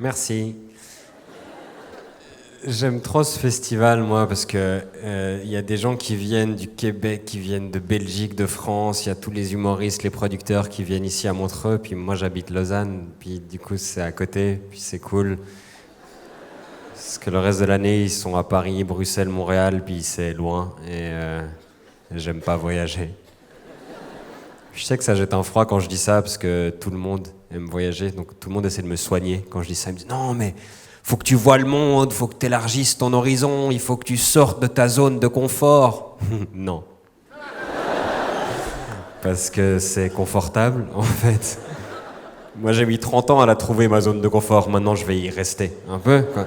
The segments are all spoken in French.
Merci. J'aime trop ce festival, moi, parce que y a des gens qui viennent du Québec, qui viennent de Belgique, de France. Il y a tous les humoristes, les producteurs qui viennent ici à Montreux. Puis moi, j'habite Lausanne. Puis du coup, c'est à côté. Puis c'est cool. Parce que le reste de l'année, ils sont à Paris, Bruxelles, Montréal. Puis c'est loin. Et j'aime pas voyager. Je sais que ça jette un froid quand je dis ça, parce que tout le monde aime voyager. Donc tout le monde essaie de me soigner quand je dis ça. Ils me disent non, mais faut que tu vois le monde, faut que tu élargisses ton horizon, il faut que tu sortes de ta zone de confort. Non. Parce que c'est confortable, en fait. Moi, j'ai mis 30 ans à la trouver, ma zone de confort. Maintenant, je vais y rester un peu, quoi.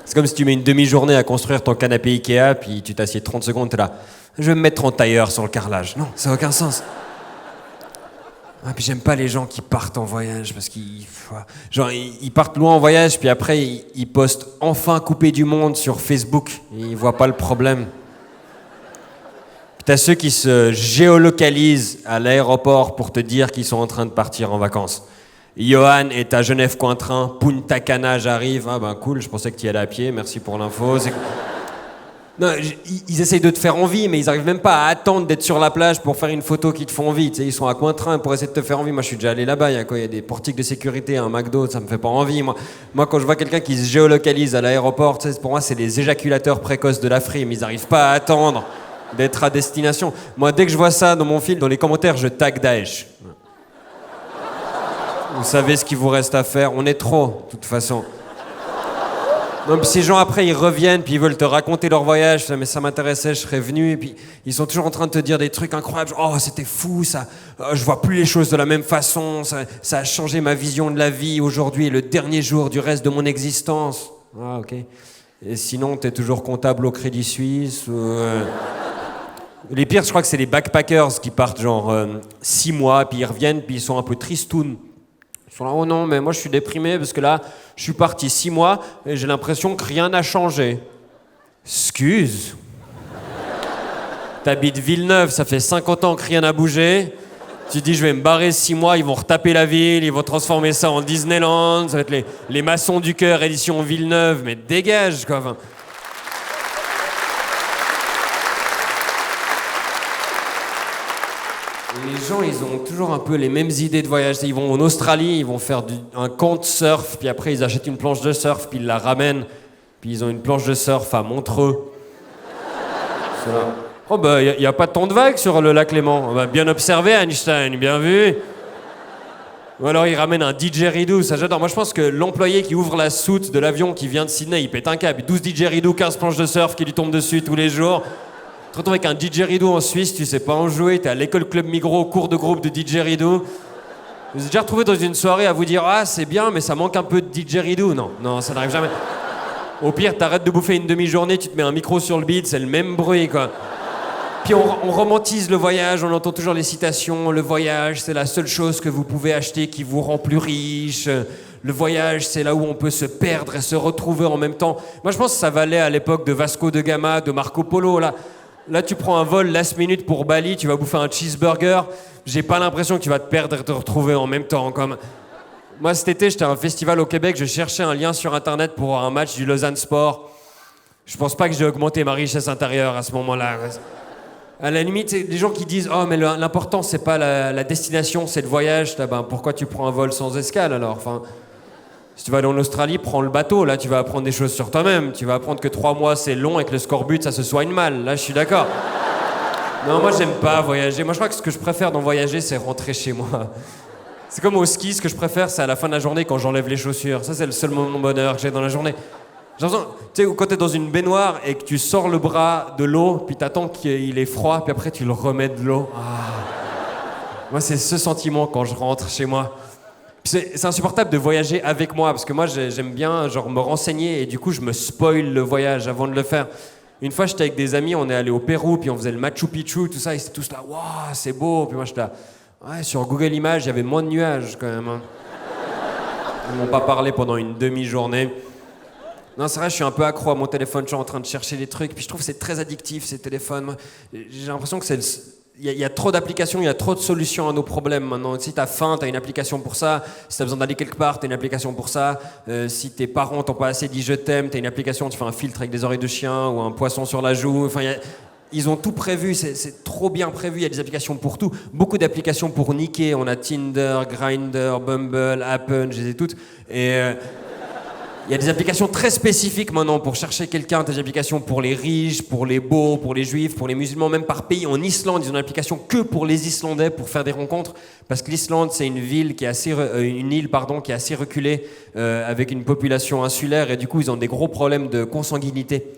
C'est comme si tu mets une demi-journée à construire ton canapé Ikea, puis tu t'assieds 30 secondes, t'es là. Je vais me mettre en tailleur sur le carrelage. Non, ça n'a aucun sens. Ah, puis j'aime pas les gens qui partent en voyage parce qu'ils partent loin en voyage puis après ils postent enfin coupé du monde sur Facebook, ils voient pas le problème. Puis t'as ceux qui se géolocalisent à l'aéroport pour te dire qu'ils sont en train de partir en vacances. Johan est à Genève-Cointrin, Punta Cana j'arrive, ah ben cool, je pensais que tu y allais à pied, merci pour l'info. Non, ils essayent de te faire envie, mais ils arrivent même pas à attendre d'être sur la plage pour faire une photo qui te font envie. Tu sais, ils sont à Cointrin pour essayer de te faire envie. Moi, je suis déjà allé là-bas. Il y a des portiques de sécurité, un McDo, ça me fait pas envie. Moi, quand je vois quelqu'un qui se géolocalise à l'aéroport, tu sais, pour moi, c'est les éjaculateurs précoces de la frime. Ils arrivent pas à attendre d'être à destination. Moi, dès que je vois ça dans mon film, dans les commentaires, je tag Daesh. Vous savez ce qu'il vous reste à faire. On est trop, de toute façon. Non, puis ces gens après ils reviennent puis ils veulent te raconter leur voyage, mais ça m'intéressait, je serais venu, et puis ils sont toujours en train de te dire des trucs incroyables, genre, oh c'était fou ça, je vois plus les choses de la même façon, ça a changé ma vision de la vie, aujourd'hui est le dernier jour du reste de mon existence. Ah ok. Et sinon t'es toujours comptable au Crédit Suisse Les pires je crois que c'est les backpackers qui partent genre 6 mois puis ils reviennent puis ils sont un peu tristounes. Ils sont là, oh non, mais moi je suis déprimé parce que là, je suis parti 6 mois et j'ai l'impression que rien n'a changé. Excuse. T'habites Villeneuve, ça fait 50 ans que rien n'a bougé. Tu dis, je vais me barrer 6 mois, ils vont retaper la ville, ils vont transformer ça en Disneyland, ça va être les Maçons du Cœur édition Villeneuve, mais dégage quoi. Enfin, les gens, ils ont toujours un peu les mêmes idées de voyage. Ils vont en Australie, ils vont faire un camp de surf, puis après ils achètent une planche de surf, puis ils la ramènent, puis ils ont une planche de surf à Montreux. Oh bah, y a pas tant de vagues sur le lac Léman. Bah, bien observé, Einstein, bien vu. Ou alors ils ramènent un didgeridoo, ça j'adore. Moi je pense que l'employé qui ouvre la soute de l'avion qui vient de Sydney, il pète un câble. 12 didgeridoo, 15 planches de surf qui lui tombent dessus tous les jours. Tu te retrouves avec un didgeridoo en Suisse, tu sais pas en jouer, t'es à l'école Club Migros, cours de groupe de didgeridoo. Vous êtes déjà retrouvé dans une soirée à vous dire « Ah, c'est bien, mais ça manque un peu de didgeridoo ». Non, ça n'arrive jamais. Au pire, t'arrêtes de bouffer une demi-journée, tu te mets un micro sur le bide, c'est le même bruit, quoi. Puis on romantise le voyage, on entend toujours les citations « Le voyage, c'est la seule chose que vous pouvez acheter qui vous rend plus riche ». Le voyage, c'est là où on peut se perdre et se retrouver en même temps. Moi, je pense que ça valait à l'époque de Vasco de Gama, de Marco Polo, là. Là, tu prends un vol last minute pour Bali, tu vas bouffer un cheeseburger. J'ai pas l'impression que tu vas te perdre et te retrouver en même temps. Comme... Moi, cet été, j'étais à un festival au Québec, je cherchais un lien sur Internet pour un match du Lausanne Sport. Je pense pas que j'ai augmenté ma richesse intérieure à ce moment-là. À la limite, les gens qui disent « Oh, mais l'important, c'est pas la destination, c'est le voyage. » Ben, pourquoi tu prends un vol sans escale, alors enfin, si tu vas aller en Australie, prends le bateau. Là, tu vas apprendre des choses sur toi-même. Tu vas apprendre que 3 mois, c'est long et que le scorbut, ça se soigne mal. Là, je suis d'accord. Non, moi, j'aime pas voyager. Moi, je crois que ce que je préfère dans voyager, c'est rentrer chez moi. C'est comme au ski, ce que je préfère, c'est à la fin de la journée, quand j'enlève les chaussures. Ça, c'est le seul moment de bonheur que j'ai dans la journée. J'ai l'impression, tu sais, quand t'es dans une baignoire et que tu sors le bras de l'eau, puis t'attends qu'il est froid, puis après, tu le remets de l'eau. Ah. Moi, c'est ce sentiment quand je rentre chez moi. C'est insupportable de voyager avec moi, parce que moi, j'aime bien genre, me renseigner, et du coup, je me spoil le voyage avant de le faire. Une fois, j'étais avec des amis, on est allé au Pérou, puis on faisait le Machu Picchu, tout ça, ils étaient tous là, waouh, c'est beau. Puis moi, j'étais là, ouais, sur Google Images, il y avait moins de nuages, quand même. Hein. Ils m'ont pas parlé pendant une demi-journée. Non, c'est vrai, je suis un peu accro à mon téléphone, je suis en train de chercher des trucs, puis je trouve que c'est très addictif, ces téléphones. J'ai l'impression que il y a trop d'applications, il y a trop de solutions à nos problèmes maintenant. Si t'as faim, t'as une application pour ça. Si t'as besoin d'aller quelque part, t'as une application pour ça. Si tes parents t'ont pas assez dit je t'aime, t'as une application, tu fais un filtre avec des oreilles de chien ou un poisson sur la joue. Enfin, ils ont tout prévu, c'est trop bien prévu, il y a des applications pour tout. Beaucoup d'applications pour niquer, on a Tinder, Grindr, Bumble, Happen, je les ai toutes. Et il y a des applications très spécifiques maintenant pour chercher quelqu'un, des applications pour les riches, pour les beaux, pour les juifs, pour les musulmans, même par pays. En Islande, ils ont une application que pour les Islandais pour faire des rencontres, parce que l'Islande, c'est une ville qui est une île qui est assez reculée, avec une population insulaire, et du coup, ils ont des gros problèmes de consanguinité.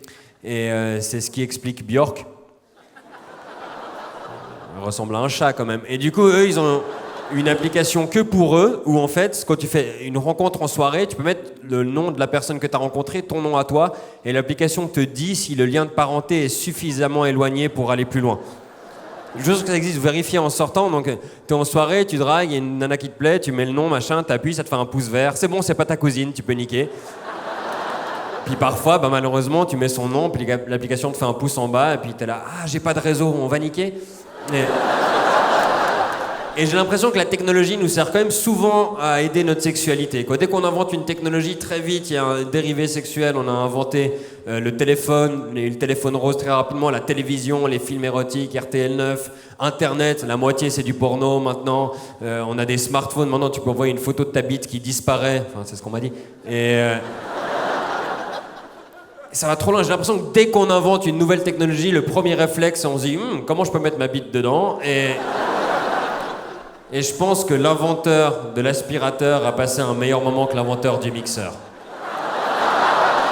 Et c'est ce qui explique Björk. Elle ressemble à un chat quand même. Et du coup, eux, ils ont une application que pour eux, où en fait, quand tu fais une rencontre en soirée, tu peux mettre le nom de la personne que tu as rencontrée, ton nom à toi, et l'application te dit si le lien de parenté est suffisamment éloigné pour aller plus loin. Juste que ça existe, vous vérifiez en sortant, donc tu es en soirée, tu dragues, il y a une nana qui te plaît, tu mets le nom, machin, t'appuies, ça te fait un pouce vert, c'est bon, c'est pas ta cousine, tu peux niquer. Puis parfois, malheureusement, tu mets son nom, puis l'application te fait un pouce en bas, et puis t'es là, ah, j'ai pas de réseau, on va niquer. Et j'ai l'impression que la technologie nous sert quand même souvent à aider notre sexualité, quoi. Dès qu'on invente une technologie, très vite, il y a un dérivé sexuel. On a inventé le téléphone rose très rapidement, la télévision, les films érotiques, RTL9, Internet, la moitié c'est du porno maintenant. On a des smartphones, maintenant tu peux envoyer une photo de ta bite qui disparaît, enfin c'est ce qu'on m'a dit. Et ça va trop loin, j'ai l'impression que dès qu'on invente une nouvelle technologie, le premier réflexe, on se dit comment je peux mettre ma bite dedans. Et je pense que l'inventeur de l'aspirateur a passé un meilleur moment que l'inventeur du mixeur.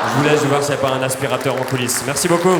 Je vous laisse voir s'il n'y a pas un aspirateur en coulisses. Merci beaucoup.